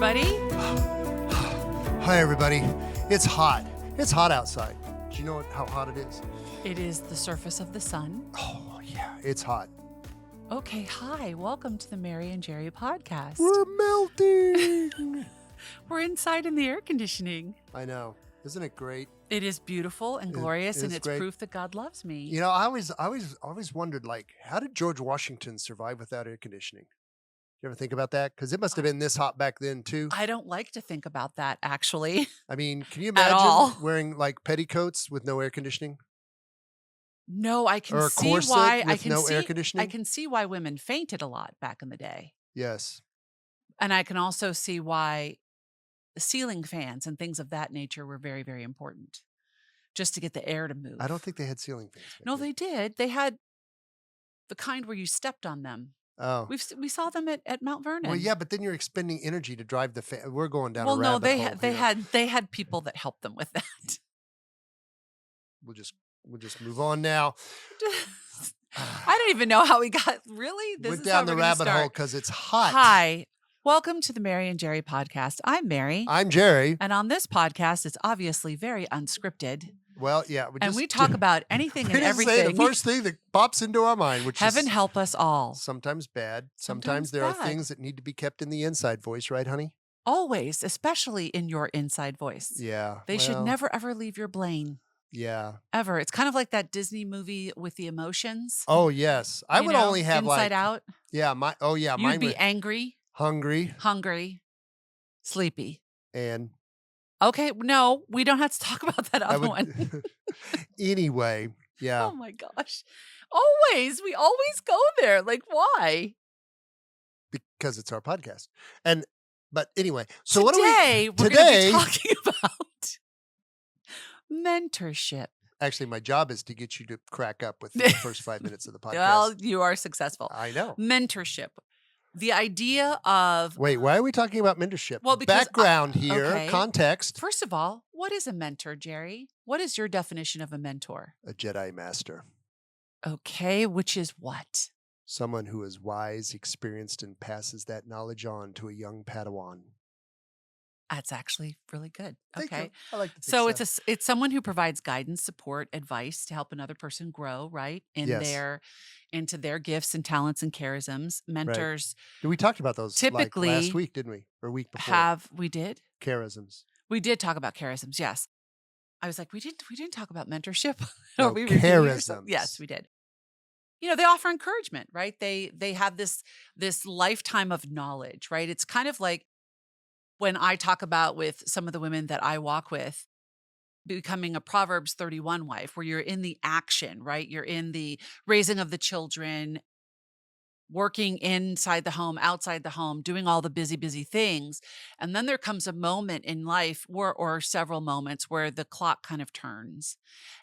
everybody. Hi, everybody. It's hot. It's hot outside. Do you know how hot it is? It is the surface of the sun. Oh, yeah. It's hot. Okay, hi. Welcome to the Mary and Jerry podcast. We're melting. We're inside in the air conditioning. I know. Isn't it great? It is beautiful and glorious, and is it's great. proof that God loves me. You know, I always wondered, like, how did George Washington survive without air conditioning? You ever think about that? Because it must have been this hot back then, too. I don't like to think about that, actually. I mean, can you At all. imagine wearing, like, petticoats with no air conditioning? No, I can Or a see corset why. with no air conditioning? I can see why women fainted a lot back in the day. Yes. And I can also see why ceiling fans and things of that nature were very, very important, just to get the air to move. I don't think they had ceiling fans. No, they did. They had the kind where you stepped on them. Oh. We saw them at Mount Vernon. Well, yeah, but then you're expending energy to drive the fan. We're going down a Well, no, rabbit hole they here. they had people that helped them with that. We'll just move on now. I don't even know how we got really. This Went is how down the we're gonna rabbit hole start. because it's hot. Hi, welcome to the Mary and Jerry podcast. I'm Mary, I'm Jerry. and on this podcast, it's obviously very unscripted, Well, yeah, we talk about anything we and just say everything. the first thing that pops into our mind, which Heaven is help us all. sometimes bad. Sometimes Sometimes there are bad. things that need to be kept in the inside voice, right, honey? Always, especially in your inside voice. Yeah. They should well, never ever leave your brain. Yeah. Ever. It's kind of like that Disney movie with the emotions. Oh yes, I You would know, only have Inside like Out. yeah. You'd Mine be would angry, hungry hungry, sleepy. and Okay, no, we don't have to talk about that I other would one. anyway. Yeah. Oh my gosh. Always. We always go there. Like, why? Because it's our podcast. But anyway, so Today, what are we we're going to today? be talking about mentorship. Actually, my job is to get you to crack up with the first 5 minutes of the podcast. Well, you are successful. I know. Mentorship. The idea of, Wait, why are we talking about mentorship? Well, because background here, okay. context. first of all, what is a mentor, Jerry? What is your definition of a mentor? A Jedi master, Okay, which is what? someone who is wise, experienced, and passes that knowledge on to a young Padawan. That's actually really good. Thank you. Okay. I like to think So it's someone who provides guidance, support, advice to help another person grow, right? Into their gifts and talents and charisms. Mentors We talked about those typically like last week, didn't we? Or week before. we did? Charisms. We did talk about charisms, yes. I was like, we didn't talk about mentorship. No, Are we repeating ourselves? charisms. Yes, we did. You know, they offer encouragement, right? They have this lifetime of knowledge, right? It's kind of like when I talk about with some of the women that I walk with, becoming a Proverbs 31 wife, where you're in the action, right? You're in the raising of the children, working inside the home, outside the home, doing all the busy, busy things. And then there comes a moment in life or several moments where the clock kind of turns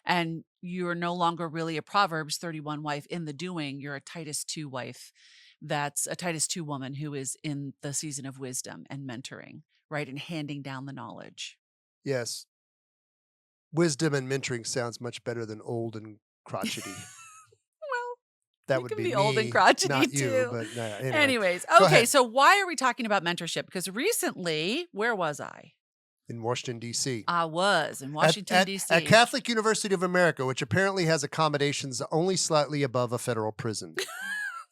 and you're no longer really a Proverbs 31 wife in the doing. You're a Titus 2 wife. That's a Titus 2 woman who is in the season of wisdom and mentoring, right? And handing down the knowledge. Yes. Wisdom and mentoring sounds much better than old and crotchety. Well, That you would can be be me, old and crotchety not too. you. But anyway. Anyways, Go okay. ahead. So why are we talking about mentorship? Because recently, where was I? In Washington, D.C. I was in Washington, D.C. At Catholic University of America, which apparently has accommodations only slightly above a federal prison.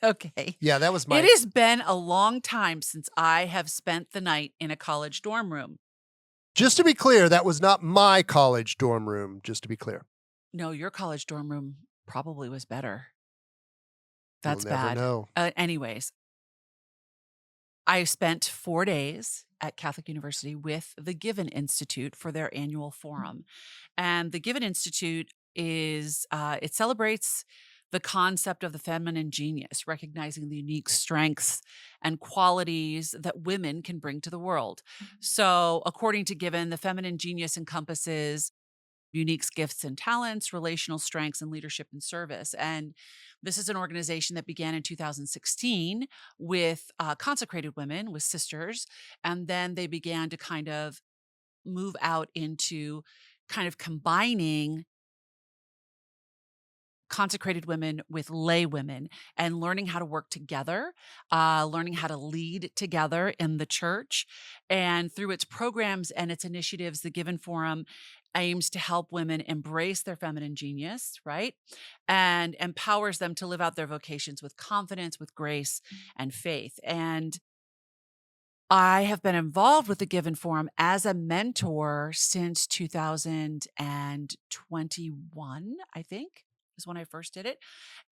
Okay. Yeah, that was my... It has been a long time since I have spent the night in a college dorm room. Just to be clear, that was not my college dorm room, just to be clear. No, your college dorm room probably was better. That's You'll never bad. know. Anyways, I spent 4 days at Catholic University with the Given Institute for their annual forum. And the Given Institute it celebrates the concept of the feminine genius, recognizing the unique strengths and qualities that women can bring to the world. So according to Given, the feminine genius encompasses unique gifts and talents, relational strengths, and leadership and service. And this is an organization that began in 2016 with consecrated women, with sisters. And then they began to kind of move out into kind of combining consecrated women with lay women and learning how to work together, learning how to lead together in the church. And through its programs and its initiatives, the Given Forum aims to help women embrace their feminine genius, right? And empowers them to live out their vocations with confidence, with grace, and faith. And I have been involved with the Given Forum as a mentor since 2021, I think, is when I first did it.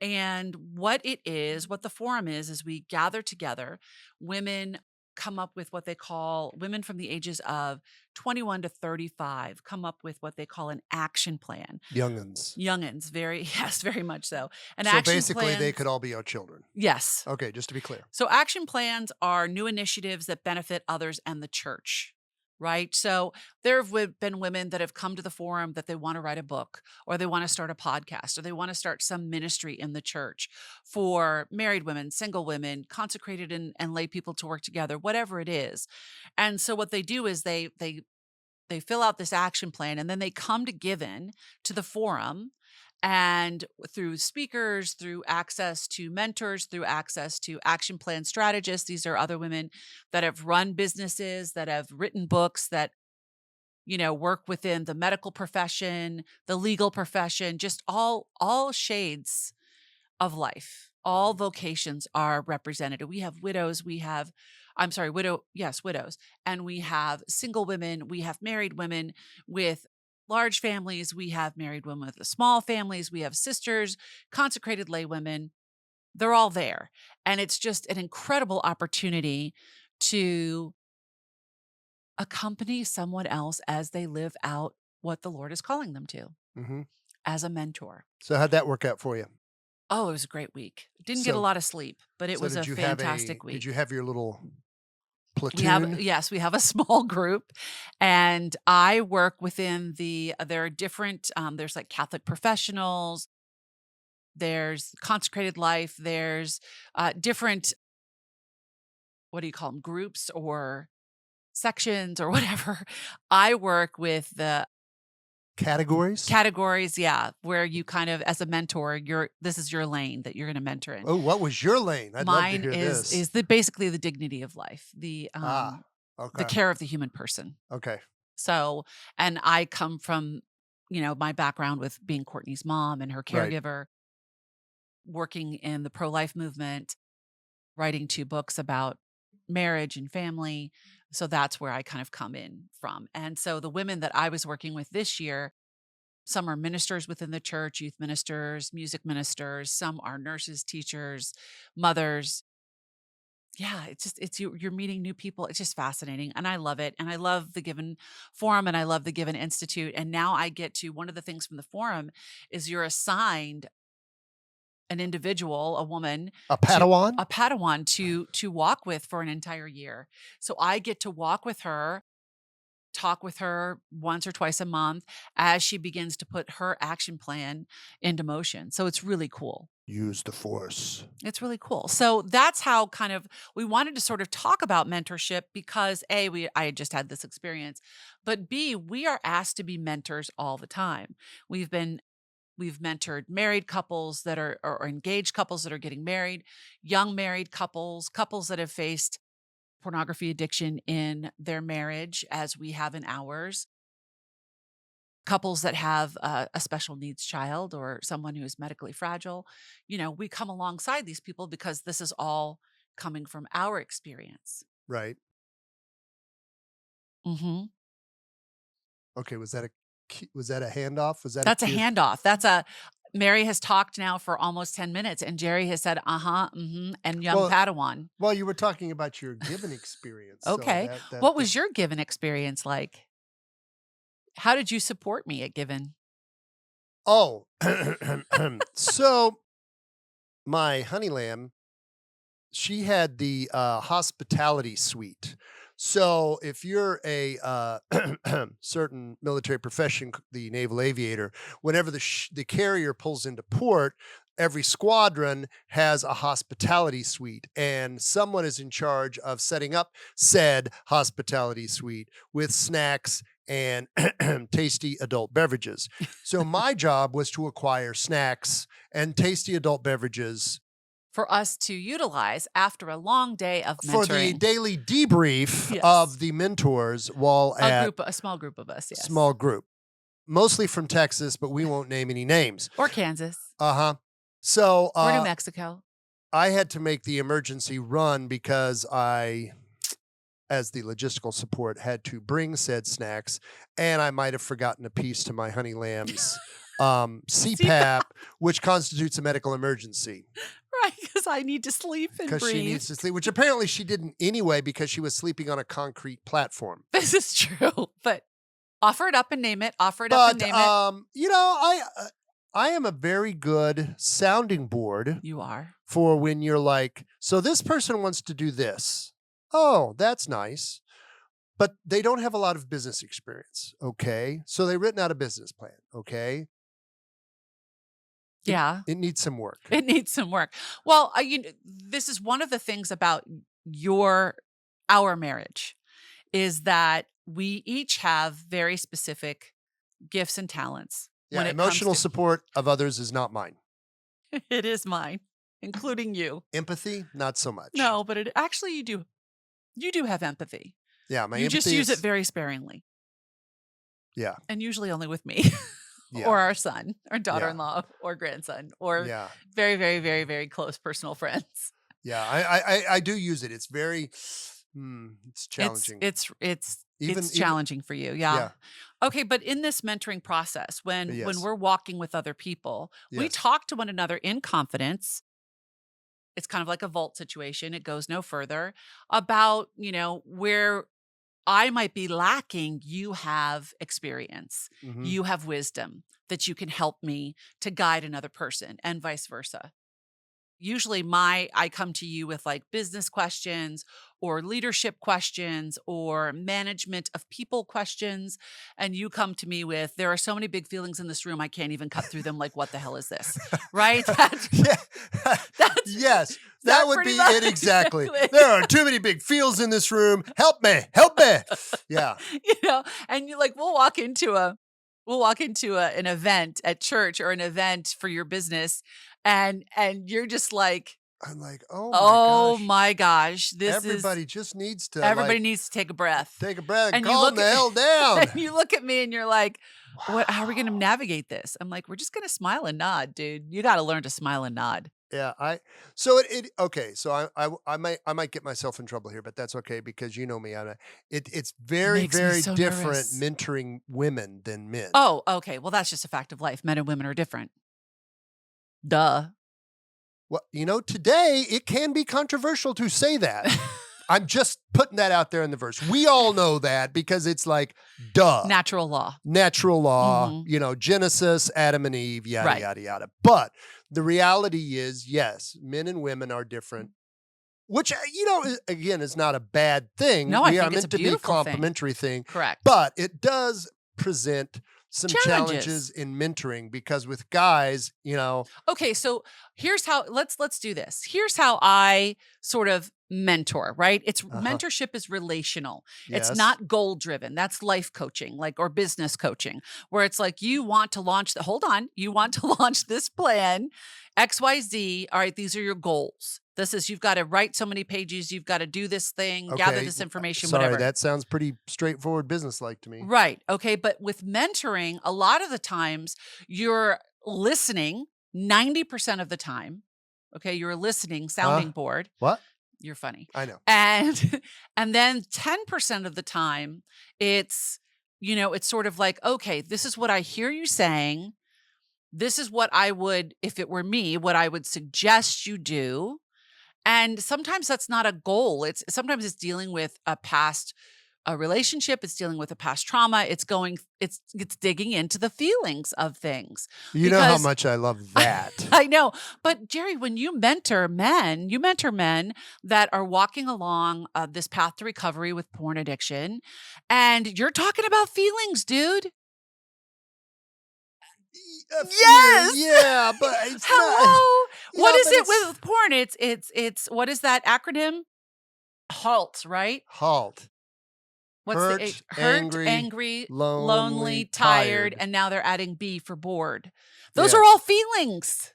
And what the forum is we gather together. Women come up with what they call women from the ages of 21 to 35 come up with what they call an action plan. Youngins. Youngins, very, yes, very much so. An So action basically, they plan. could all be our children. Yes. Okay, just to be clear. So action plans are new initiatives that benefit others and the church, right? So there have been women that have come to the forum that they want to write a book or they want to start a podcast or they want to start some ministry in the church for married women, single women, consecrated and lay people to work together, whatever it is. And so what they do is they fill out this action plan and then they come to Given to the forum and through speakers, through access to mentors, through access to action plan strategists. These are other women that have run businesses, that have written books, that work within the medical profession, the legal profession, just all shades of life. All vocations are represented. We have widows, widows. And we have single women, we have married women with large families, we have married women with small families, we have sisters, consecrated lay women. They're all there. And it's just an incredible opportunity to accompany someone else as they live out what the Lord is calling them to Hmm. as a mentor. So how'd that work out for you? Oh, it was a great week. Didn't get a So lot of sleep, but it so was a fantastic did you week. have your little We have platoon? yes, we have a small group, and I work within there are different, there's, like, Catholic professionals, there's consecrated life, there's, different what do you call them, groups or sections or whatever. I work with the Categories? categories, yeah, where you kind of as a mentor, this is your lane that you're gonna mentor in. Oh, what was your lane? I'd love to Mine hear this. is basically the dignity of life, Ah, the okay. care of the human person. Okay. So, and I come from, my background with being Courtney's mom and her Right. caregiver, working in the pro-life movement, writing 2 books about marriage and family. So that's where I kind of come in from. And so the women that I was working with this year, some are ministers within the church, youth ministers, music ministers, some are nurses, teachers, mothers. Yeah, you're meeting new people. It's just fascinating, and I love it, and I love the Given Forum, and I love the Given Institute, and now I get to one of the things from the forum is you're assigned an individual, a woman, A to Padawan? a Padawan to walk with for an entire year. So I get to walk with her, talk with her once or twice a month as she begins to put her action plan into motion. So it's really cool. Use the force. It's really cool. So that's how kind of we wanted to sort of talk about mentorship because I had just had this experience, but B, we are asked to be mentors all the time. We've been we've mentored married couples that are or engaged couples that are getting married, young married couples, couples that have faced pornography addiction in their marriage as we have in ours, couples that have a special needs child or someone who is medically fragile. We come alongside these people because this is all coming from our experience. Right. Hmm. Okay, was that a handoff? Was that a That's a cue? handoff. Mary has talked now for almost 10 minutes and Jerry has said, uh-huh, mm-hmm, and young Well Padawan. well, you were talking about your given experience, so Okay. that What was your Given experience like? How did you support me at Given? Oh, so my honey lamb, she had the, hospitality suite. So if you're a, certain military profession, the naval aviator, whenever the carrier pulls into port, every squadron has a hospitality suite, and someone is in charge of setting up said hospitality suite with snacks and tasty adult beverages. So my job was to acquire snacks and tasty adult beverages For us to utilize after a long day of for the mentoring. daily debrief Yes. of the mentors while at A small group of us, yes. small group, mostly from Texas, but we won't name any names. Or Kansas, Uh-huh. So, or New Mexico. I had to make the emergency run because I, as the logistical support, had to bring said snacks, and I might have forgotten a piece to my honey lamb's CPAP, which constitutes a medical emergency Right, because I need to sleep and because she breathe. needs to sleep, which apparently she didn't anyway because she was sleeping on a concrete platform. This is true, but offer it up and name it. Offer it up and But name it. you know, I am a very good sounding board You are. for when you're like, so this person wants to do this. Oh, that's nice. But they don't have a lot of business experience. Okay. So they've written out a business plan. Okay. Yeah, It needs some work. it needs some work. Well, this is one of the things about our marriage is that we each have very specific gifts and talents. Yeah. When it comes Emotional to support of others is not mine. it is mine, including you. Empathy, not so much. No, but it actually you do have empathy. Yeah. My You empathy just use is, it very sparingly, yeah. and usually only with me. Yeah. Or our son, or daughter-in-law, or grandson, or Yeah. very, very, very, very close personal friends. Yeah. I do use it. It's very, it's challenging. It's challenging for you. Yeah. Yeah. Okay, but in this mentoring process, when Yes. we're walking with other people, we Yes. talk to one another in confidence. It's kind of like a vault situation. It goes no further about, where I might be lacking, you have experience, Mhm. you have wisdom that you can help me to guide another person, and vice versa. Usually I come to you with like business questions or leadership questions or management of people questions, and you come to me with, there are so many big feelings in this room I can't even cut through them, like what the hell is this? Right? Yeah. That's Yes, that that would pretty be much it exactly. exactly. There are too many big feels in this room. Help me. Help me. Yeah. And you like we'll walk into an event at church or an event for your business, and you're just like, I'm like, "Oh my oh gosh. my gosh, Everybody just needs to everybody like needs to take a breath. take a breath and And you calm look the at hell down." and you look at me and you're like, what, how are we going to Wow. navigate this? I'm like, we're just going to smile and nod, dude. You got to learn to smile and nod. Yeah, so it okay, so I might get myself in trouble here, but that's okay because you know me. It's very, Makes me very so different nervous. mentoring women than men. Oh, okay. Well, that's just a fact of life. Men and women are different. Duh. Well, today it can be controversial to say that. I'm just putting that out there in the verse. We all know that because it's like, duh, Natural law. natural law, Mhm. Genesis, Adam and Eve, yada, Right. yada, yada. But the reality is, yes, men and women are different, which, again, is not a bad thing. No, I We are think it's a meant to be a beautiful thing. complementary thing, Correct. but it does present some challenges Challenges. in mentoring because with guys, Okay, so here's how let's do this. Here's how I sort of mentor, right? It's uh-huh, mentorship is relational. It's yes, not goal driven. That's life coaching, like, or business coaching, where it's like you want to you want to launch this plan XYZ. All right, these are your goals. This is, you've got to write so many pages, you've got to do this thing, gather okay. this information, Sorry, whatever. that sounds pretty straightforward business-like to me. Right. Okay. But with mentoring, a lot of the times you're listening 90% of the time. Okay. You're listening, sounding Huh? board. What? You're funny. I know. And and then 10% of the time it's, it's sort of like, okay, this is what I hear you saying. This is what I would, if it were me, what I would suggest you do. And sometimes that's not a goal. Sometimes it's dealing with a relationship, it's dealing with a past trauma, it's digging into the feelings of things. You know how Because much I love that. I know, but Jerry, when you mentor men, that are walking along this path to recovery with porn addiction, and you're talking about feelings, dude. A few, Yes. yeah, but it's not. Hello. What Yeah, is but it it's with porn? It's what is that acronym? HALT, right? halt. What's the Hurt, H? Hurt, angry, angry, lonely, lonely, tired, tired. and now they're adding B for bored. Those are all Yes. feelings.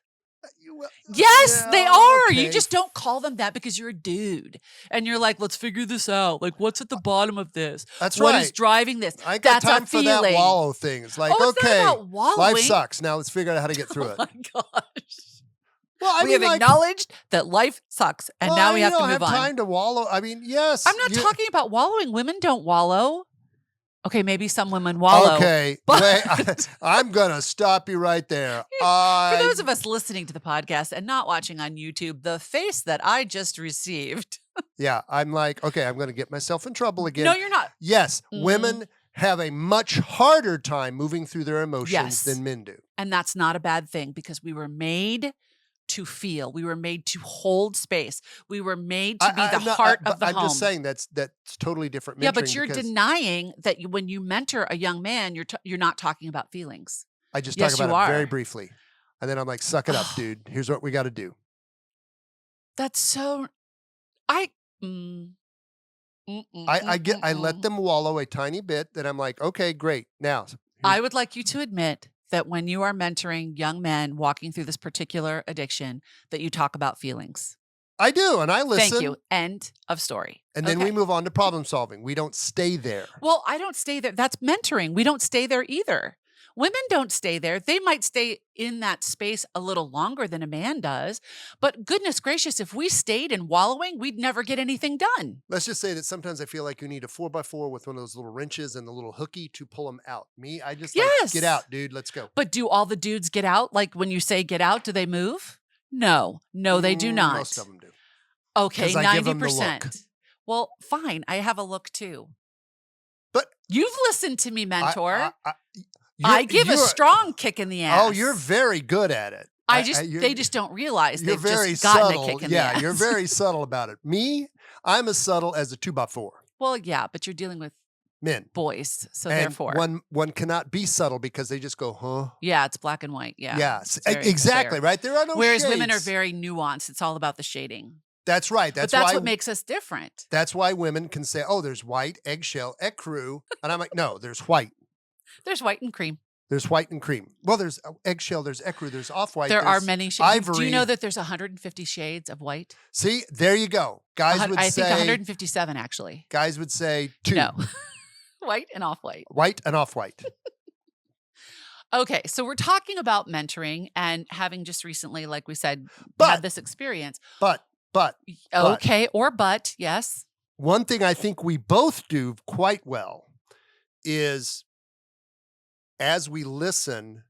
You Yes, they yeah, are. You okay. just don't call them that because you're a dude. And you're like, let's figure this out. Like, what's at the bottom of this? That's What is right. driving this? I ain't got That's a time for that feeling. wallow thing. It's like, Oh, it's not okay, about life wallowing. sucks. Now let's figure out how to get through Oh it. my gosh. Well, I We mean, have like, acknowledged that life sucks, and now we you have to don't move have on. time to wallow. I mean, yes. I'm not talking about wallowing. Women don't wallow. Okay, maybe some women wallow. Okay, But wait. I'm gonna stop you right there. for those of us listening to the podcast and not watching on YouTube, the face that I just received. Yeah, I'm like, okay, I'm gonna get myself in trouble again. No, you're not. Yes, Mm. women have a much harder time moving through their emotions Yes. than men do. And that's not a bad thing because we were made to feel. We were made to hold space. We were made to be the heart of the I'm home. just saying that's totally different. Yeah, but mentoring you're because denying that when you mentor a young man, you're not talking about feelings. I just Yes, talk you about it very are. briefly, and then I'm like, suck it up, dude. Here's what we got to do. That's so. I. I let them wallow a tiny bit. Then I'm like, okay, great. Now, I would like you to admit that when you are mentoring young men walking through this particular addiction, that you talk about feelings. I do, and I listen. Thank you. End of story. And then we move on to problem solving. We don't stay there. Well, I don't stay there. That's mentoring. We don't stay there either. Women don't stay there. They might stay in that space a little longer than a man does. But goodness gracious, if we stayed in wallowing, we'd never get anything done. Let's just say that sometimes I feel like you need a 4x4 with one of those little wrenches and the little hooky to pull them out. Me, I just like, get out, dude. Let's go. But do all the dudes get out? Like when you say get out, do they move? No, they do not. Most of them do. Okay, 'Cause I give 'em the look. 90%. Well, fine. I have a look too. But you've listened to me, mentor. I give a strong kick in the ass. Oh, you're very good at it. They just don't realize you're they've very just gotten subtle. a kick in the ass. Yeah, you're very subtle about it. Me, I'm as subtle as a 2x4. Well, yeah, but you're dealing with men, boys, so and therefore one cannot be subtle because they just go, huh? Yeah, it's black and white. Yeah, yes, exactly. clear. Right, there are no Whereas shades. women are very nuanced. It's all about the shading. That's right. That's why what makes us different. That's why women can say, "Oh, there's white, eggshell, ecru," and I'm like, "No, there's white. There's white and cream. There's white and cream. Well, there's eggshell, there's ecru, there's off-white. There are many shades. Ivory. Do you know that there's 150 shades of white? See, there you go. Guys would say, I think 157 actually. Guys would say 2. No, white and off-white. White and off-white. Okay, so we're talking about mentoring and having just recently, like we said, had this experience. But. Yes. One thing I think we both do quite well is as we listen,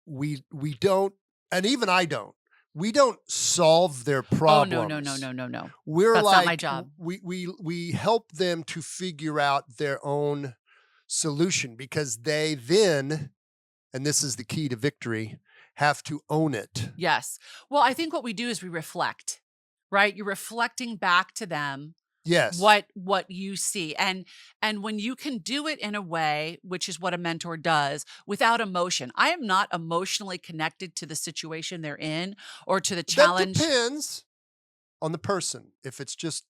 we don't, and even I don't, we don't solve their problems. Oh, no. We're That's like, not my job. We help them to figure out their own solution because they then, and this is the key to victory, have to own it. Yes. Well, I think what we do is we reflect, right? You're reflecting back to them. Yes. What you see. And when you can do it in a way, which is what a mentor does, without emotion. I am not emotionally connected to the situation they're in or to the challenge. That depends on the person. If it's just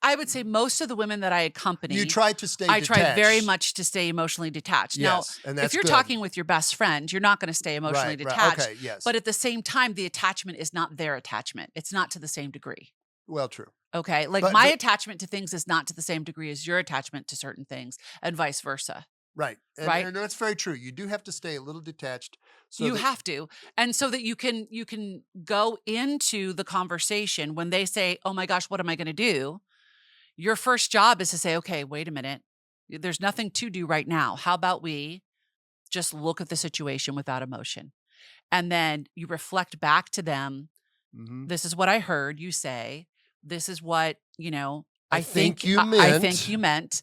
I would say most of the women that I accompany, you try to stay detached. I try very much to stay emotionally detached. Yes, now, and that's if you're good. talking with your best friend, you're not going to stay emotionally detached. Okay, yes. But at the same time, the attachment is not their attachment. It's not to the same degree. Well, true. Okay. Like my attachment to things is not to the same degree as your attachment to certain things and vice versa. Right. Right. And that's very true. You do have to stay a little detached. So you have to. And so that you can go into the conversation when they say, oh my gosh, what am I going to do? Your first job is to say, okay, wait a minute. There's nothing to do right now. How about we just look at the situation without emotion? And then you reflect back to them. Mm-hmm. This is what I heard you say. This is what, I think you meant.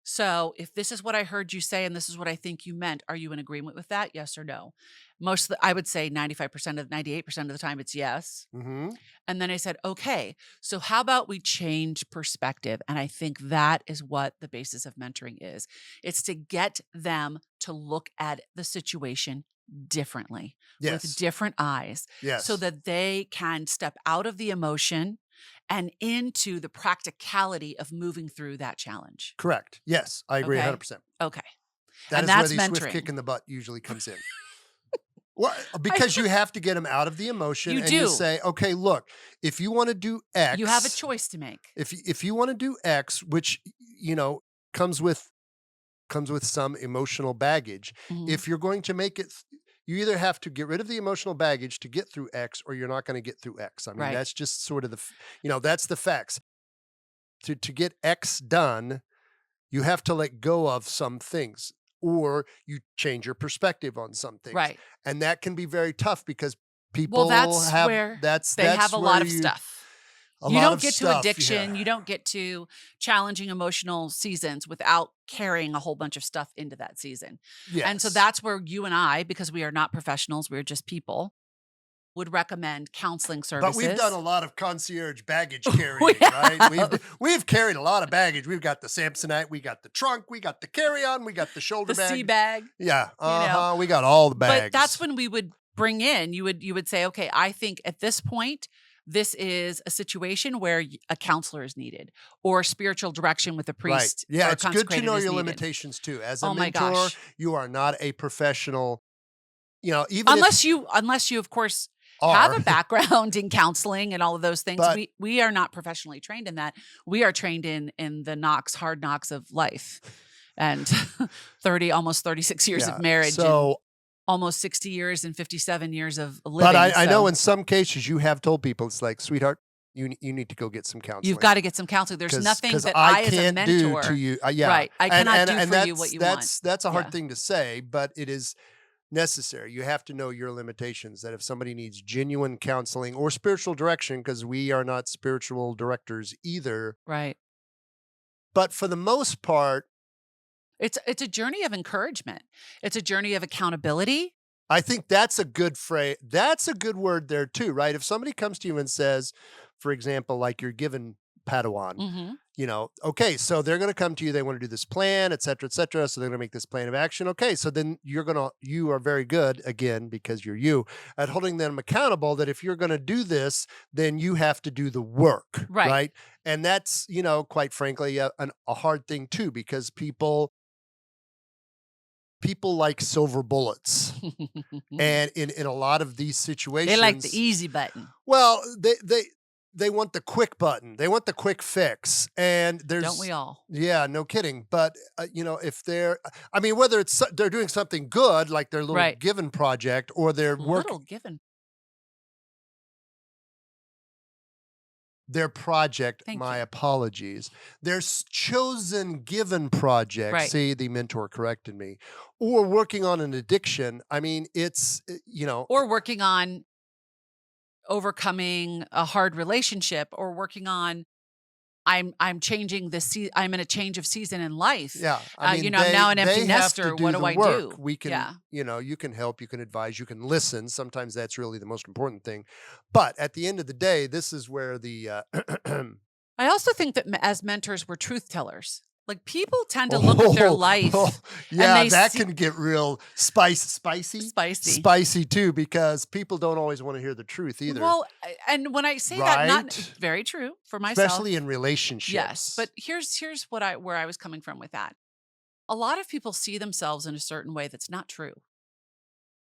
So if this is what I heard you say, and this is what I think you meant, are you in agreement with that? Yes or no? I would say 98% of the time it's yes. Mm-hmm. And then I said, okay, so how about we change perspective? And I think that is what the basis of mentoring is. It's to get them to look at the situation differently, with different eyes, so that they can step out of the emotion and into the practicality of moving through that challenge. Correct. Yes, I agree Okay? 100%. Okay. That And is where that's the swift kick mentoring. in the butt usually comes in. Well, I because you have to get them out of the emotion You and you do. say, "Okay, look, if you wanna do You have a X, choice to make. if you wanna do X, which, you know, comes with some emotional baggage, Mhm. if you're going to make it you either have to get rid of the emotional baggage to get through X or you're not gonna get through X. I mean, Right. that's just sort of that's the facts. To get X done, you have to let go of some things or you change your perspective on some things. Right. And that can be very tough because Well, people that's have where they have that's a lot where of you stuff. a You lot don't of get to stuff, yeah. addiction, you don't get to challenging emotional seasons without carrying a whole bunch of stuff into that season. And so Yes. that's where you and I, because we are not professionals, we're just people, would recommend counseling But we've done a services. lot of concierge baggage We carrying, right? have We've carried a lot of baggage. We've got the Samsonite, we got the trunk, we got the carry-on, we got the shoulder the sea bag. bag, Yeah, you know. we got all the But that's bags. when we would bring in, you would say, okay, I think at this point, this is a situation where a counselor is needed or spiritual direction with a Right. priest Yeah, or it's good to consecrated know is your needed. limitations too. As a Oh my mentor, gosh. you are not a professional, even if Unless you of course have are, a background in counseling and all of those things. but We are not professionally trained in that. We are trained in the hard knocks of life. And 30 almost 36 years of yeah. marriage and So, almost 60 years and 57 years of but living. I know So in some cases you have told people it's like, sweetheart, you need to go get some you've counseling got to get some counseling. There's nothing because that I I as a can't do to mentor, you. Yeah, right, I cannot do and for you what you want. that's a hard Yeah. thing to say, but it is necessary. You have to know your limitations. That if somebody needs genuine counseling or spiritual direction, because we are not spiritual directors either. Right. But for the most part, It's a journey of encouragement. It's a journey of accountability. I think that's a good phrase. That's a good word there too, right? If somebody comes to you and says, for example, like you're given Padawan, Mhm. okay, so they're going to come to you. They want to do this plan, et cetera, et cetera. So they're going to make this plan of action. Okay, so then you are very good again because you're you at holding them accountable. That if you're going to do this, then you have to do the work, Right. right? And that's quite frankly, a hard thing too because people like silver bullets. And in a lot of these They like the situations, easy button, well, they want the quick button. They want the quick fix. And don't we there's all? yeah, no kidding. But if I mean, whether they're doing something good, like their little Right. given project, or they're Little given. their project, Thank my you. apologies, their chosen given project, Right. see, the mentor corrected me, or working on an addiction. I mean, it's, Or working on overcoming a hard relationship or working on I'm changing I'm in a change of season in life. yeah, I mean, I'm now an empty they have to nester. What do do the I work. do? We can, Yeah. you can help, you can advise, you can listen. Sometimes that's really the most important thing. But at the end of the day, this is where the I also think that as mentors, we're truth tellers. Like people tend to look at their oh, oh, life and yeah, they that see can get real spicy. spicy too, because people don't always want to hear the truth either, Well, and when I say that, not right? very true for Especially myself. in Yes, relationships. but here's where I was coming from with that. A lot of people see themselves in a certain way that's not true,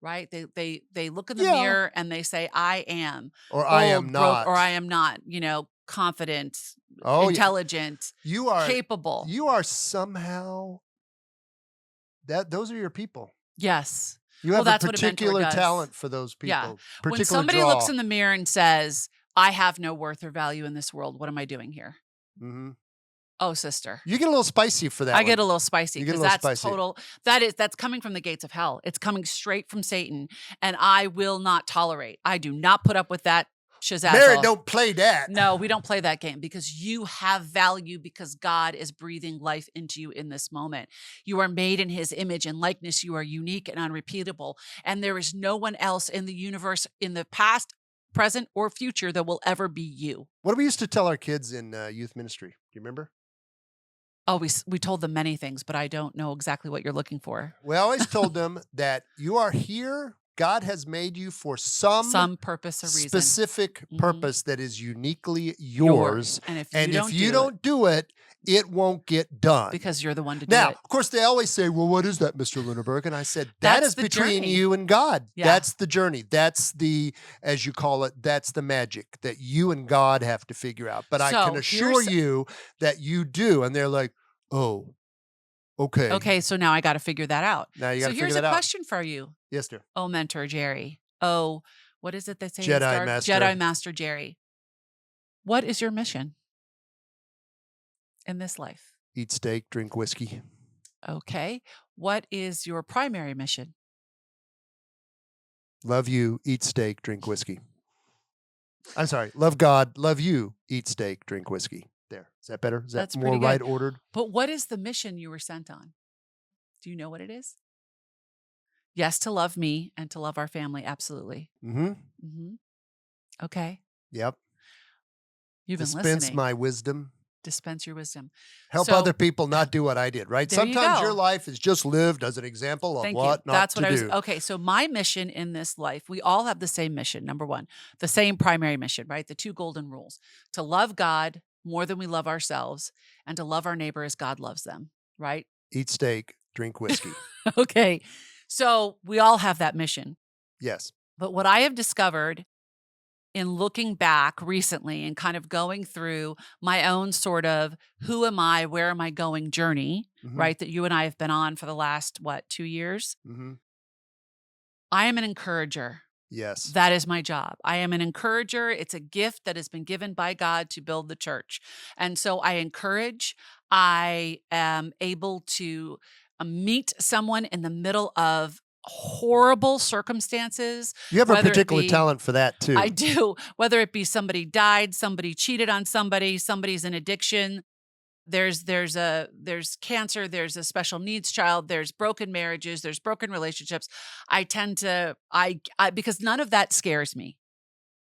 right? They look in the Yeah. mirror and they say, "I am Or I am old, broke, or not. I am not, confident, Oh yeah. intelligent, You are capable." you are somehow those are your people. Yes. You Well, have a that's what a mentor particular does. talent for those Yeah. people, When particular somebody looks draw. in the mirror and says, "I have no worth or value in this world. What am I doing here?" Mhm. Oh, sister. You get a little spicy for that I get one. a little spicy You get a because little spicy. that's coming from the gates of hell. It's coming straight from Satan, and I will not tolerate. I do not put up with that Mary, shazazzle. don't play that. No, we don't play that game because you have value because God is breathing life into you in this moment. You are made in his image and likeness. You are unique and unrepeatable. And there is no one else in the universe in the past, present, or future that will ever be you. What do we used to tell our kids in youth ministry? Do you remember? Oh, we told them many things, but I don't know exactly what you're looking for. We always told them that you are here God has made you for some Some purpose or reason. specific Mhm. purpose that is uniquely Yours. yours, And if you and if don't you do it don't do it, it won't get done. because you're the one to do Now, it. of course, they always say, "Well, what is that, Mr. Lenaburg?" And I said, "That That's is the between journey. you and God. Yeah. That's the journey. That's the, as you call it, that's the magic that you and God have to figure out. But I can So assure here's you that you do." And they're like, "Oh, okay. okay, so now I gotta figure that out. Now you got So to figure here's a that out." question for you, Yes, dear. oh mentor Jerry. Oh, what is it they say in Jedi Star Jedi Master, Master Jerry? What is your mission in this life? eat steak, drink whiskey. Okay. What is your primary mission? Love you, eat steak, drink whiskey. I'm sorry. Love God, love you, eat steak, drink whiskey. There. Is that better? Is that That's more pretty good. right ordered? But what is the mission you were sent on? Do you know what it is? Yes, to love me and to love our family. Absolutely. Mm-hmm. Hmm. Okay. Yep. You've been Dispense listening. my wisdom. Dispense your wisdom. Help So other people not do what I did, right? there you Sometimes your go. life is just lived as an example of Thank you. what not That's what to I was. do. Okay. So, my mission in this life, we all have the same mission. Number one, the same primary mission, right? The two golden rules: to love God more than we love ourselves, and to love our neighbor as God loves them, right? Eat steak, drink whiskey. Okay. So, we all have that mission. Yes. But what I have discovered in looking back recently and kind of going through my own sort of who am I, where am I going journey, Mm-hmm. right? That you and I have been on for the last, what, 2 years? Mm-hmm. I am an encourager. Yes. That is my job. I am an encourager. It's a gift that has been given by God to build the church. And so I encourage. I am able to meet someone in the middle of horrible circumstances, You have a whether it particular be talent for that too. I do, whether it be somebody died, somebody cheated on somebody, somebody's in addiction, there's cancer, there's a special needs child, there's broken marriages, there's broken relationships. I tend to I because none of that scares me,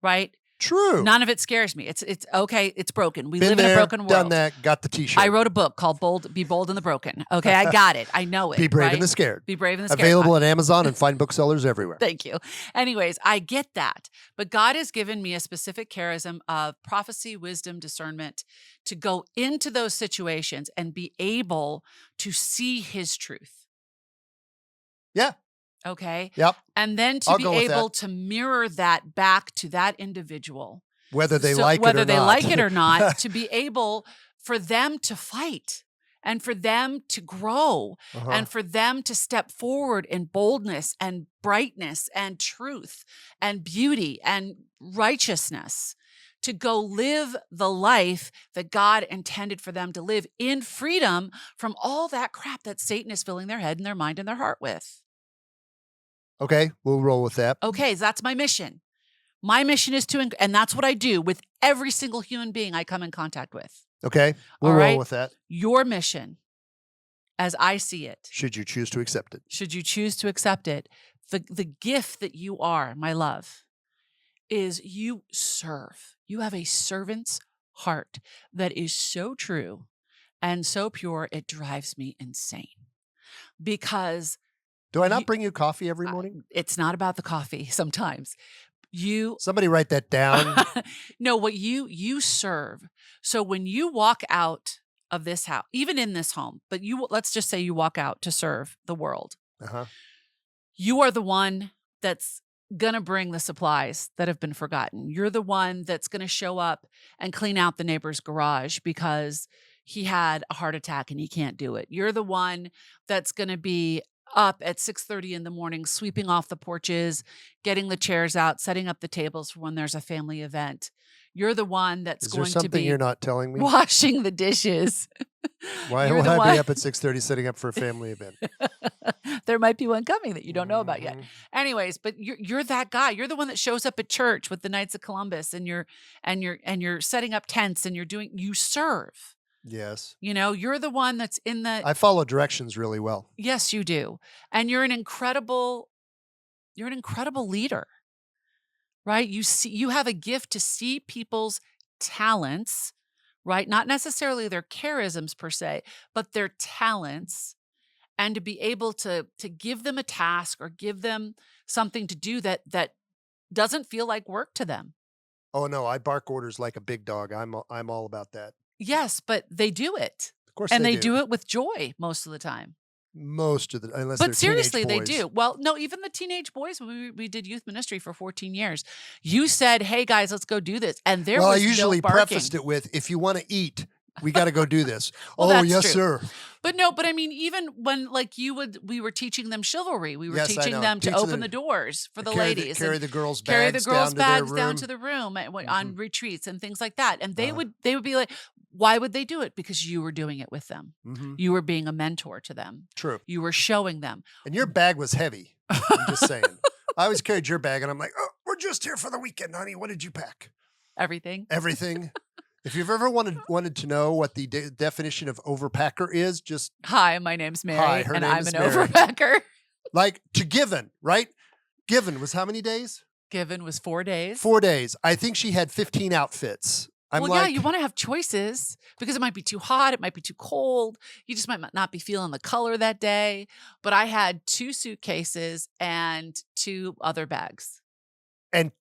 right? True. None of it scares me. It's okay, it's broken. We Been live in a there, broken done world. that, got the I t-shirt. wrote a book called Be Bold and the Broken. Okay, I got it. I know it. Be Brave right? and the Scared. Be brave and the scared. Available at Amazon and fine booksellers everywhere. Thank you. Anyways, I get that. But God has given me a specific charism of prophecy, wisdom, discernment to go into those situations and be able to see his truth. Yeah. Okay. Yep. And then to I'll be go with able that. to mirror that back to that individual. Whether they So like it whether or they not. like it or not, to be able for them to fight and for them to grow Uh-huh. and for them to step forward in boldness and brightness and truth and beauty and righteousness, to go live the life that God intended for them to live in freedom from all that crap that Satan is filling their head and their mind and their heart with. Okay, we'll roll with that. Okay, so that's my mission. My mission is to, and that's what I do with every single human being I come in contact with. Okay, we'll All roll right? with that. Your mission, as I see it, Should you choose to accept it. should you choose to accept it, the gift that you are, my love, is you serve. You have a servant's heart that is so true and so pure, it drives me insane. Because Do I not You- bring you coffee every morning? it's not about the coffee sometimes. You Somebody write that down. no, what you serve. So when you walk out of this house, even in this home, but let's just say you walk out to serve the world. Uh-huh. You are the one that's going to bring the supplies that have been forgotten. You're the one that's going to show up and clean out the neighbor's garage because he had a heart attack and he can't do it. You're the one that's going to be up at 6:30 in the morning, sweeping off the porches, getting the chairs out, setting up the tables for when there's a family event. You're the one that's Is there going to something be you're not telling me? washing the dishes. Why You're would the I one- be up at 6:30 setting up for a family event? There might be one coming that you don't know about yet. Mhm. Anyways, but you're that guy. You're the one that shows up at church with the Knights of Columbus and you're setting up tents and you serve. Yes. You know, you're the one that's in the I follow directions really well. yes, you do. And you're an incredible leader. Right? You have a gift to see people's talents, right? Not necessarily their charisms per se, but their talents, and to be able to give them a task or give them something to do that doesn't feel like work to them. Oh, no, I bark orders like a big dog. I'm all about that. Yes, but they do it. Of course And they they do. do it with joy most of the time. Most of the unless they're But teenage seriously, they boys. do. Well, no, even the teenage boys, when we did youth ministry for 14 years, you said, "Hey guys, let's go do this." And there Well, I was usually no barking. prefaced it with, "If you wanna eat, we gotta go do this." Well, "Oh, that's yes, true. sir." But no, but I mean, even when like we were teaching them chivalry. We were Yes, I teaching know. them to Teach open them the doors for the carry ladies carry and the girls' carry the bags girls' down to their bags down room. to the room on Mhm. retreats and things like that. And Uh-huh. they would be like, why would they do it? Because you were doing it with them. Mhm. You were being a mentor to them. True. You were showing them. And your bag was heavy. I'm just saying. I always carried your bag, and I'm like, "Oh, we're just here for the weekend, honey. What did you pack?" Everything. Everything. If you've ever wanted to know what the definition of overpacker is, just Hi, my name's Mary, Hi, her and name I'm is an Mary. overpacker. like to Given, right? Given was how many days? Given was 4 days. 4 days. I think she had 15 outfits. I'm Well, like, yeah, you want to have choices because it might be too hot, it might be too cold. You just might not be feeling the color that day. But I had 2 suitcases and 2 other bags. and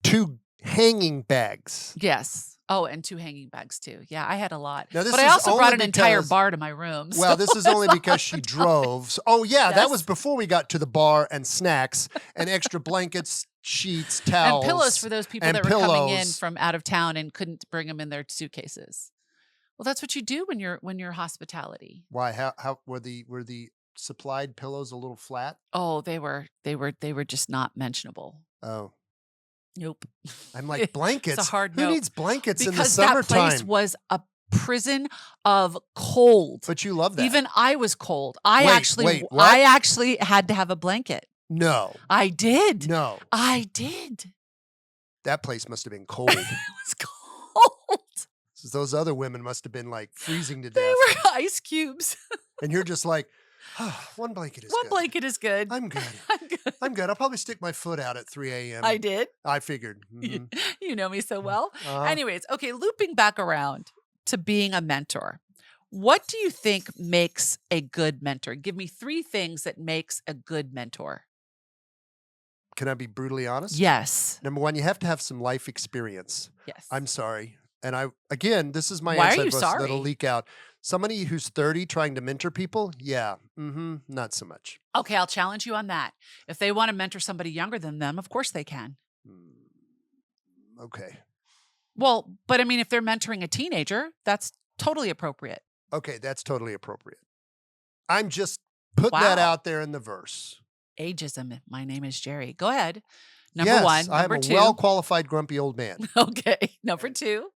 2 hanging bags. Yes. Oh, and 2 hanging bags too. Yeah, I had a lot. Now, this But I is also only brought an entire because- bar to my room. Well, so this is only it's because she drove. Oh, yeah, that Yes. was before we got to the bar and snacks and extra blankets, sheets, and towels. pillows for those people and that were coming in pillows. from out of town and couldn't bring them in their suitcases. Well, that's what you do when you're hospitality. Why? How were the supplied pillows a little flat? Oh, they were just not mentionable. Oh, Nope. I'm like, blankets? It's a hard Who no. needs blankets in the Because that summertime? place was a prison of cold. But you love that. Even I was cold. I Wait, what? I actually had to have a blanket. No. I did. No. I did. That place must have been cold. It was cold. Those other women must have been like freezing to They death. were ice cubes. And you're just like, one blanket is One good. blanket is good. I'm good. I'm good. I'm good. I'll probably stick my foot out at 3 a.m. I did. I figured. Mhm. You know me so well. Uh-huh. Anyways, okay, looping back around to being a mentor. What do you think makes a good mentor? Give me 3 things that makes a good mentor. Can I be brutally honest? Yes. Number 1, you have to have some life experience. Yes. I'm sorry. And this is my Why are inside you voice sorry? that'll leak out. Somebody who's 30 trying to mentor people, yeah, not so much. Okay, I'll challenge you on that. If they want to mentor somebody younger than them, of course they can. Okay. Well, but I mean, if they're mentoring a teenager, that's totally appropriate. Okay, that's totally appropriate. I'm just putting that Wow. out there in the verse. Ageism. My name is Jerry. Go ahead. Number Yes, 1. I'm Number a 2. well-qualified grumpy old man. Okay. Number 2.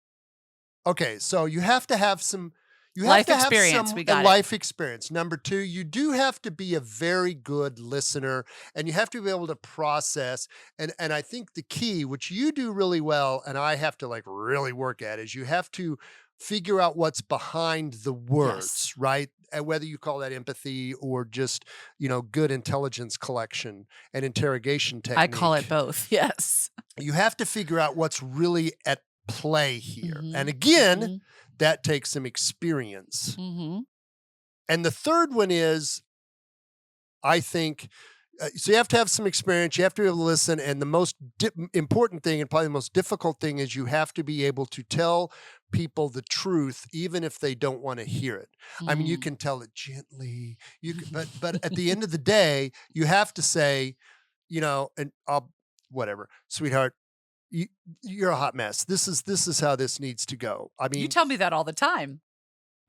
Okay, so you have to have some Life experience, we got it. life experience. Number 2, you do have to be a very good listener, and you have to be able to process. And I think the key, which you do really well, and I have to like really work at, is you have to figure out what's behind the words, right? And whether you call that empathy or just, good intelligence collection and interrogation technique. I call it both. Yes. You have to figure out what's really at play here. Mhm, And again, mhm. that takes some experience. Mm-hmm. And the third one is, I think, so you have to have some experience. You have to be able to listen. And the most important thing, and probably the most difficult thing, is you have to be able to tell people the truth, even if they don't want to hear it. I mean, you can tell it gently. But at the end of the day, you have to say, and whatever, sweetheart, you're a hot mess. This is how this needs to go. I mean, You tell me that all the time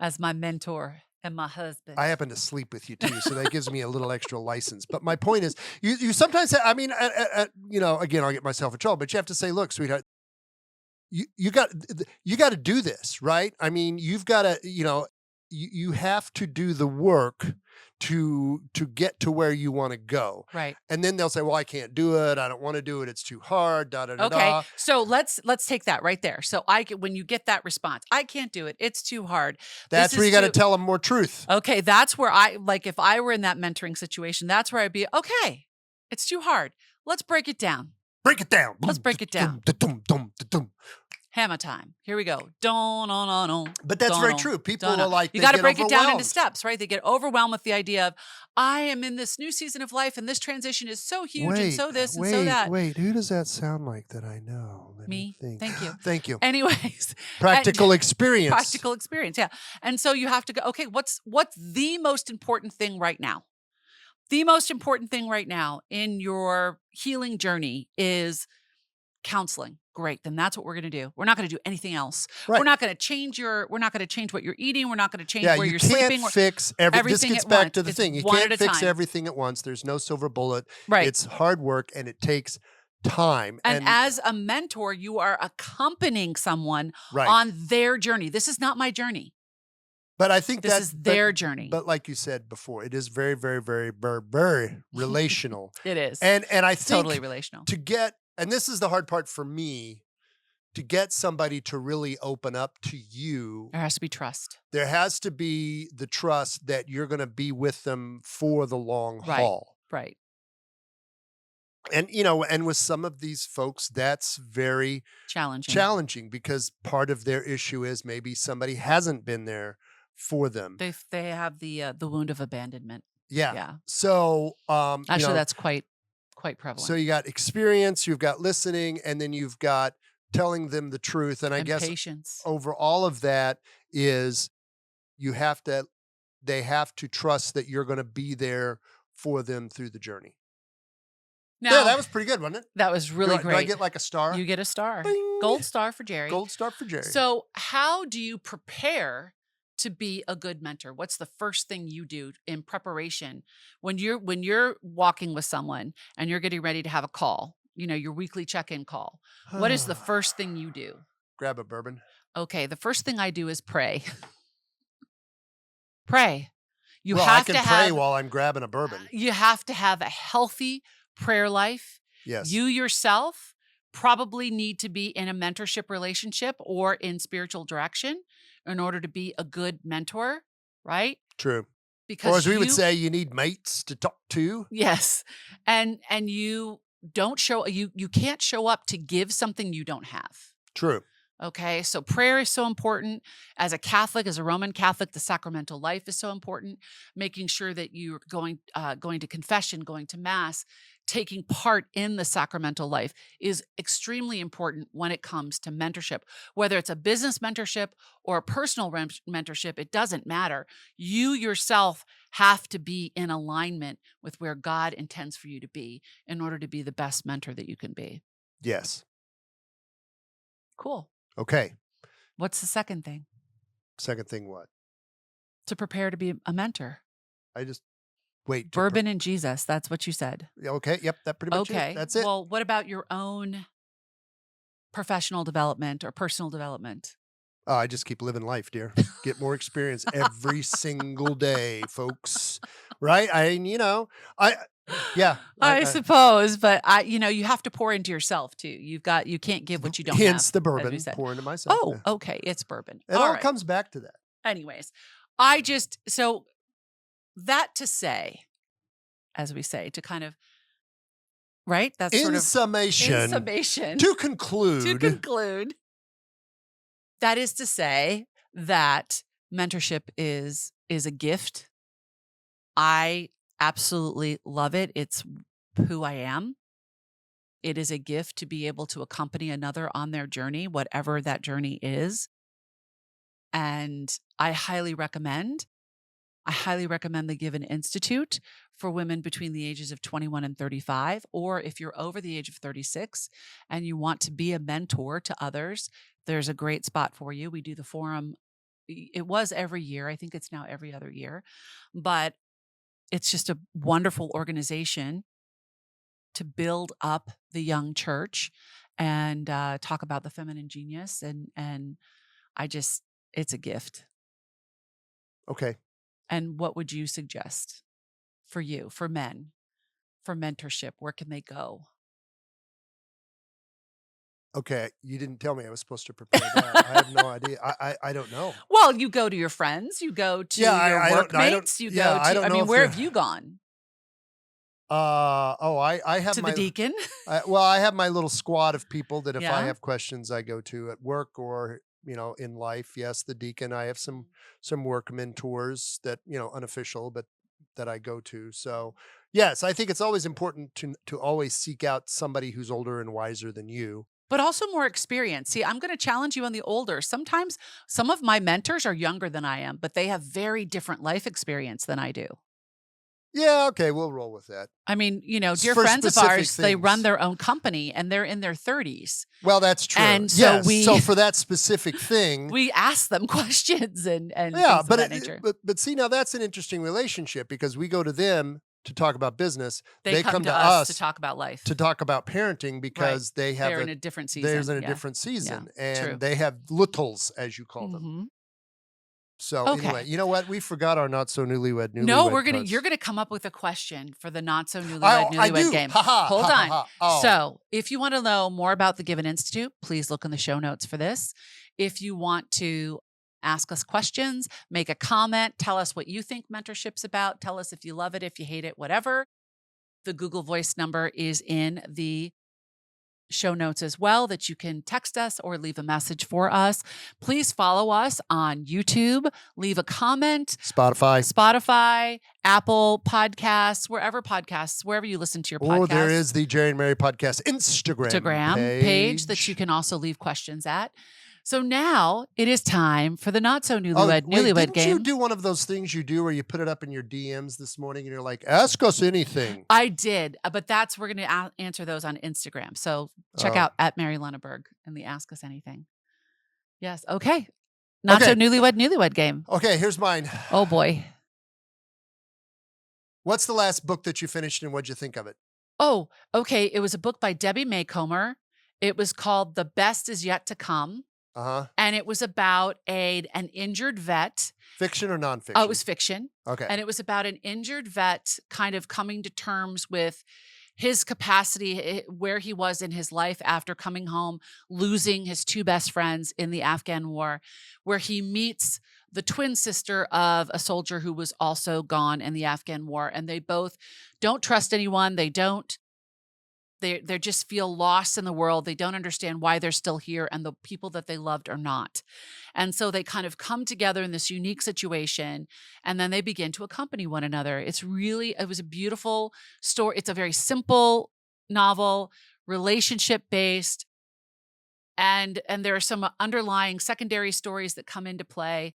as my mentor and my husband. I happen to sleep with you too, so that gives me a little extra license. But my point is, you sometimes, again, I'll get myself in trouble, but you have to say, look, sweetheart, you got to do this, right? I mean, you've got to, you have to do the work to get to where you want to go. Right. And then they'll say, well, I can't do it. I don't want to do it. It's too hard. Da, da, da, Okay. da. So let's take that right there. So when you get that response, I can't do it. It's too hard. That's This where is you got to too- tell them more truth. Okay. That's where if I were in that mentoring situation, that's where I'd be, okay, it's too hard. Let's break it down. Break it down. Let's break it down. Dum, da, dum, dum, da, dum. Hammer time. Here we go. Don on on But that's very true. People are like, You they got to get break it down into overwhelmed. steps, right? They get overwhelmed with the idea of, I am in this new season of life, and this transition is so huge, and Wait, so this, and so wait, that. wait. Who does that sound like that I know? Let me Me. think. Thank you. Thank you. Anyways, and Practical experience. practical experience, yeah. And so you have to go, okay, what's the most important thing right now? The most important thing right now in your healing journey is counseling. Great. Then that's what we're going to do. We're not going to do anything else. We're Right. not going to change we're not going to change what you're eating. We're not going to change Yeah, where you you're can't sleeping. fix this everything gets at back once. to the It's thing. You one can't at a fix time. everything at once. There's no silver bullet. Right. It's hard work and it takes time. And as a mentor, you are accompanying someone right. on their journey. This is not my journey. But I think This is their journey. But like you said before, it is very, very, very, very, very relational. It is. And I think totally relational. and this is the hard part for me, to get somebody to really open up to you, There has to be trust. there has to be the trust that you're going to be with them for the long Right. haul. Right. And, and with some of these folks, that's very challenging because part of their issue is maybe somebody hasn't been there for them. They have the wound of abandonment. Yeah. Yeah. So, Actually, that's quite prevalent. so you got experience, you've got listening, and then you've got telling them the truth. And I guess patience. over all of that is they have to trust that you're going to be there for them through the journey. Now, Yeah, that was pretty good, wasn't it? That was really great. Do I get like a star? You get a star. Bing. Gold star for Jerry. Gold star for Jerry. So how do you prepare to be a good mentor? What's the first thing you do in preparation when you're walking with someone and you're getting ready to have a call, your weekly check-in call? What is the first thing you do? Grab a bourbon. Okay, the first thing I do is pray. Pray. I can pray while I'm grabbing a bourbon. You have to have a healthy prayer life. Yes. You yourself probably need to be in a mentorship relationship or in spiritual direction in order to be a good mentor, right? True. Because or as we would say, you need mates to talk to. Yes. And you don't you can't show up to give something you don't have. True. Okay, so prayer is so important. As a Catholic, as a Roman Catholic, the sacramental life is so important. Making sure that you're going to confession, going to mass, taking part in the sacramental life is extremely important when it comes to mentorship. Whether it's a business mentorship or a personal mentorship, it doesn't matter. You yourself have to be in alignment with where God intends for you to be in order to be the best mentor that you can be. Yes. Cool. Okay. What's the second thing? Second thing what? To prepare to be a mentor. Wait. Bourbon and Jesus. That's what you said. Okay. Yep. That pretty much Okay. it. That's it. Well, what about your own professional development or personal development? Oh, I just keep living life, dear. Get more experience every single day, folks. Right? I suppose, but you have to pour into yourself too. You can't give what you don't have. Hence the as bourbon, we said. pour into myself. Oh, yeah. okay. It's bourbon. It all comes back to that. Anyways, so that to say, as we say, to kind of, right? That's In sort of summation. To conclude. That is to say that mentorship is a gift. I absolutely love it. It's who I am. It is a gift to be able to accompany another on their journey, whatever that journey is. And I highly recommend the Given Institute for women between the ages of 21 and 35, or if you're over the age of 36 and you want to be a mentor to others, there's a great spot for you. We do the forum. It was every year. I think it's now every other year, but it's just a wonderful organization to build up the young church and talk about the feminine genius. And it's a gift. Okay. And what would you suggest for you, for men, for mentorship? Where can they go? Okay, you didn't tell me I was supposed to prepare that. I have no idea. I don't know. Well, you go to your friends, you go to your workmates, where have you gone? I have To the my deacon? well, I have my little squad of people that if I Yeah? have questions, I go to at work or, in life. Yes, the deacon. I have some work mentors that, unofficial, but that I go to. So, yes, I think it's always important to always seek out somebody who's older and wiser than you. But also more experience. See, I'm gonna challenge you on the older. Sometimes some of my mentors are younger than I am, but they have very different life experience than I do. Yeah, okay, we'll roll with that. I mean, dear For friends of specific ours, they run things. their own company and they're in their 30s. Well, that's true. And so Yes. So we for that specific thing, we ask them questions and yeah, things of but that nature. but see now that's an interesting relationship because we go to them to talk about business. They They come come to to us to us talk about to life. talk about parenting Right. because they have They're in a a different theirs season. in a Yeah. different Yeah. season True. and they have littles as you call them. Mhm. So anyway, Okay. you know what? We forgot our not so No, newlywed you're cards. gonna come up with a question for the not so I newlywed do. game. Ha ha Hold ha ha on. ha. Oh, So, if you want to know more about the Given Institute, please look in the show notes for this. If you want to ask us questions, make a comment, tell us what you think mentorship's about, tell us if you love it, if you hate it, whatever. The Google Voice number is in the show notes as well that you can text us or leave a message for us. Please follow us on YouTube, leave a comment, Spotify. Spotify, Apple Podcasts, wherever you listen to your Or there podcasts. is the Jerry and Mary podcast Instagram Instagram page that you page. can also leave questions at. So now it is time for the not so Oh, wait, newlywed didn't you game. do one of those things you do where you put it up in your DMs this morning and you're like, ask us anything? I did, but we're going to answer those on Instagram. So check Oh, out at Mary Lenaburg in the Ask Us Anything. Yes. Okay. Not so okay. newlywed game. Okay, here's mine. Oh boy. What's the last book that you finished and what'd you think of it? Oh, okay. It was a book by Debbie Maycomer. It was called The Best Is Yet to Come. Uh huh. And it was about an injured vet. Fiction or nonfiction? Oh, it was fiction. Okay. And it was about an injured vet kind of coming to terms with his capacity, where he was in his life after coming home, losing his two best friends in the Afghan war, where he meets the twin sister of a soldier who was also gone in the Afghan war. And they both don't trust anyone. They just feel lost in the world. They don't understand why they're still here and the people that they loved are not. And so they kind of come together in this unique situation and then they begin to accompany one another. It was a beautiful story. It's a very simple novel, relationship based, and there are some underlying secondary stories that come into play.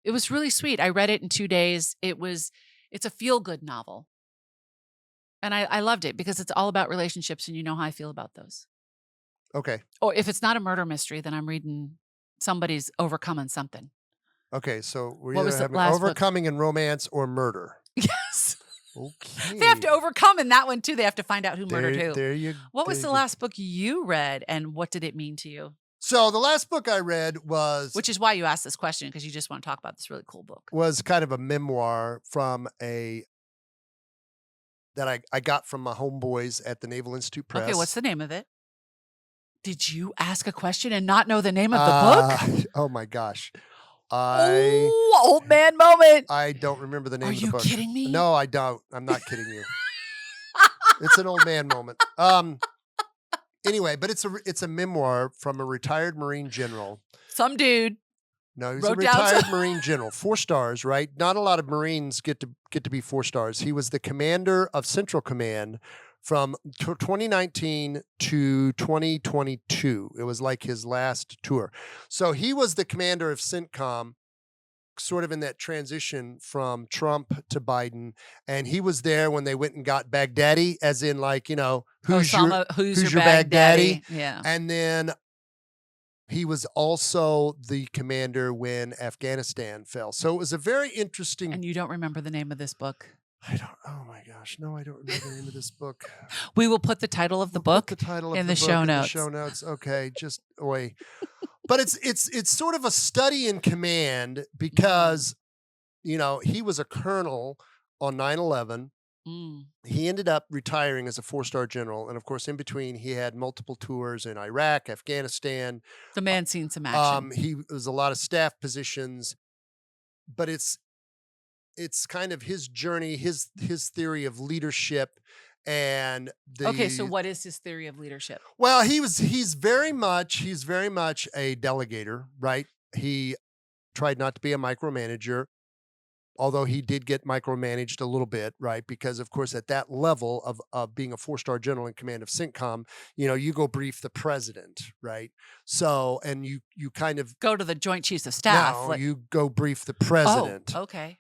It was really sweet. I read it in 2 days. It's a feel good novel. And I loved it because it's all about relationships and you know how I feel about those. Okay. Or if it's not a murder mystery, then I'm reading somebody's overcoming something. Okay. So we're What either was the having last book? overcoming in romance or murder. Yes. Okay. They have to overcome in that one too. They have to find out who murdered who. There you What there was you the go. last book you read and what did it mean to you? So the last book I read Which is why you asked this question because you just want to talk about this really cool book. was kind of a memoir from that I got from my homeboys at the Naval Institute Press. Okay, what's the name of it? Did you ask a question and not know the name of the book? Oh my gosh. Oh, old man moment. I don't remember the name Are of the you book. kidding me? No, I don't. I'm not kidding you. It's an old man moment. Anyway, but it's a memoir from a retired Marine general. Some dude. No, he's a Wrote down retired Marine general. 4 stars, right? Not a lot of Marines get to be 4 stars. He was the commander of Central Command from 2019 to 2022. It was like his last tour. So he was the commander of CENTCOM, sort of in that transition from Trump to Biden. And he was there when they went and got Baghdadi, as in like, who's your Baghdadi? Yeah. And then he was also the commander when Afghanistan fell. So it was a very interesting. And you don't remember the name of this book? Oh my gosh. No, I don't remember the name of this book. We will put the title of the book Put the title of in the the book show in notes. the show notes. Okay. Just oi. But it's sort of a study in command because, he was a colonel on 9/11. Mm. He ended up retiring as a 4-star general. And of course, in between, he had multiple tours in Iraq, Afghanistan. The man's seen some action. He was a lot of staff positions, but it's kind of his journey, his theory of leadership and Okay, so the what is his theory of leadership? well, he's very much a delegator, right? He tried not to be a micromanager, although he did get micromanaged a little bit, right? Because of course, at that level of being a four-star general in command of CENTCOM, you go brief the president, right? So, and you kind of Go to the Joint Chiefs of Staff. no, Like, you go brief the oh, president, okay.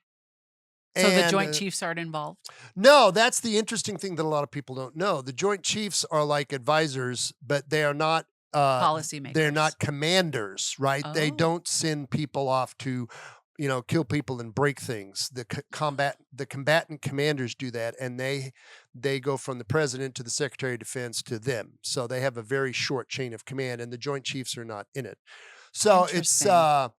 So the and Joint Chiefs aren't involved? no, that's the interesting thing that a lot of people don't know. The Joint Chiefs are like advisors, but they are not. They're Policymakers. not commanders, right? They Oh, don't send people off to, kill people and break things. The combatant commanders do that, and they go from the president to the Secretary of Defense to them. So they have a very short chain of command, and the Joint Chiefs are not in it. So it's interesting.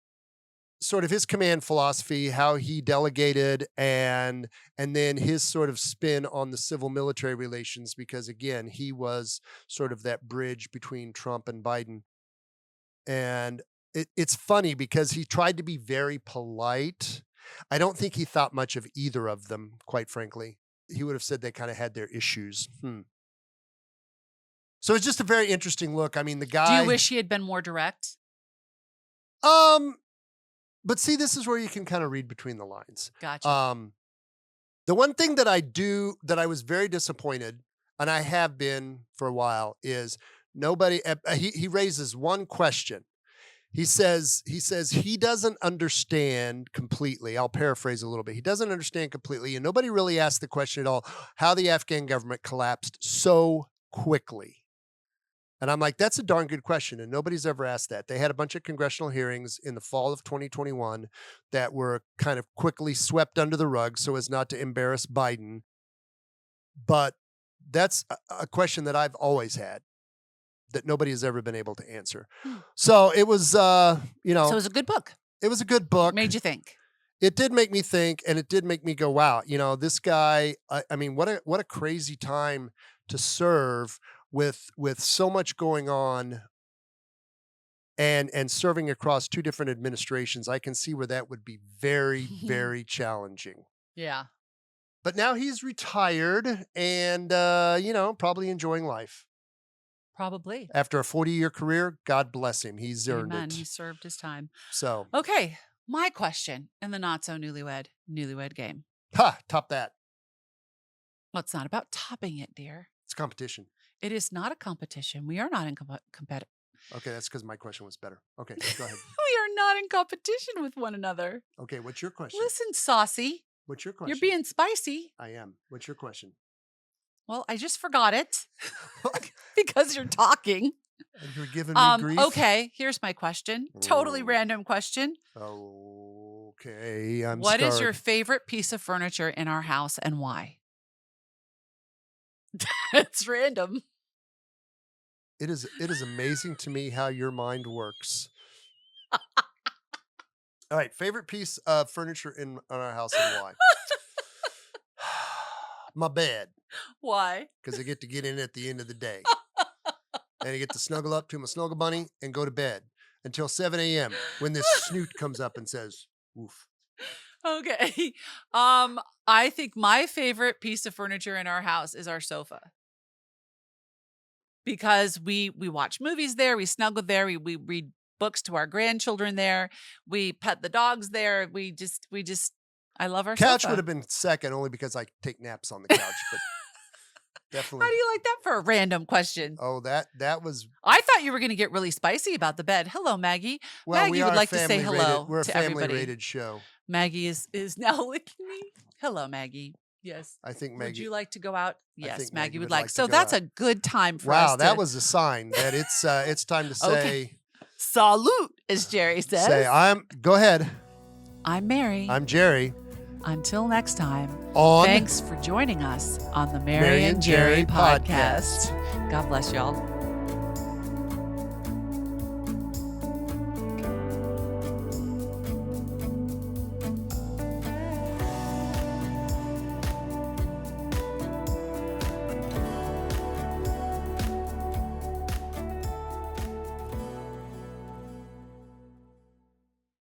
sort of his command philosophy, how he delegated, and then his sort of spin on the civil military relations, because again, he was sort of that bridge between Trump and Biden. And it's funny because he tried to be very polite. I don't think he thought much of either of them, quite frankly. He would have said they kind of had their issues. So it's just a very interesting look. I mean, the Do you guy, wish he had been more direct? um, but see, this is where you can kind of read between the lines. Gotcha. Um, The one thing that I was very disappointed, and I have been for a while, is nobody. He raises one question. He says he doesn't understand completely. I'll paraphrase a little bit. He doesn't understand completely, and nobody really asked the question at all how the Afghan government collapsed so quickly. And I'm like, that's a darn good question. And nobody's ever asked that. They had a bunch of congressional hearings in the fall of 2021 that were kind of quickly swept under the rug so as not to embarrass Biden. But that's a question that I've always had that nobody has ever been able to answer. Hmm. So it was, So it was a good book. it was a good book. Made you think. It did make me think, and it did make me go, wow, this guy, I mean, what a crazy time to serve with so much going on and serving across two different administrations. I can see where that would be very, very challenging. Yeah, But now he's retired and probably enjoying life. probably. After a 40-year career, God bless him. He's earned Amen. He it. served his time. So, Okay, my question in the not so newlywed game. top that. Well, it's not about topping it, dear. It's competition. It is not a competition. We are not in competitive. Okay, that's because my question was better. Okay, go ahead. We are not in competition with one another. Okay, what's your question? Listen, saucy. What's your You're question? being spicy. I am. What's your question? Well, I just forgot it because you're talking. And you're giving me grief? Okay, here's my question. Totally Mm. random question. Okay, I'm What is your scarred. favorite piece of furniture in our house and why? It's random. It is amazing to me how your mind works. All right, favorite piece of furniture in our house and why? My bed, Why? because I get to get in at the end of the day. And I get to snuggle up to my snuggle bunny and go to bed until 7 a.m. when this snoot comes up and says, "Oof." Okay. I think my favorite piece of furniture in our house is our sofa. Because we watch movies there, we snuggle there, we read books to our grandchildren there, we pet the dogs there. We just I love our Couch sofa. would have been second only because I take naps on the couch, but definitely. How do you like that for a random question? Oh, that was I thought you were going to get really spicy about the bed. Hello, Maggie. well. Maggie We would are like to say family hello rated. We're a to family everybody. rated show. Maggie is now licking me. Hello, Maggie. Yes. I think Would Maggie. you like to go out? I Yes, think Maggie would would like. like to So go that's out. a good time for us Wow, that to was a sign that it's time to say Okay. salute, as Jerry says. Go ahead. I'm Mary. I'm Jerry. Until next time, On thanks for joining us on the Mary and Jerry podcast. God bless y'all.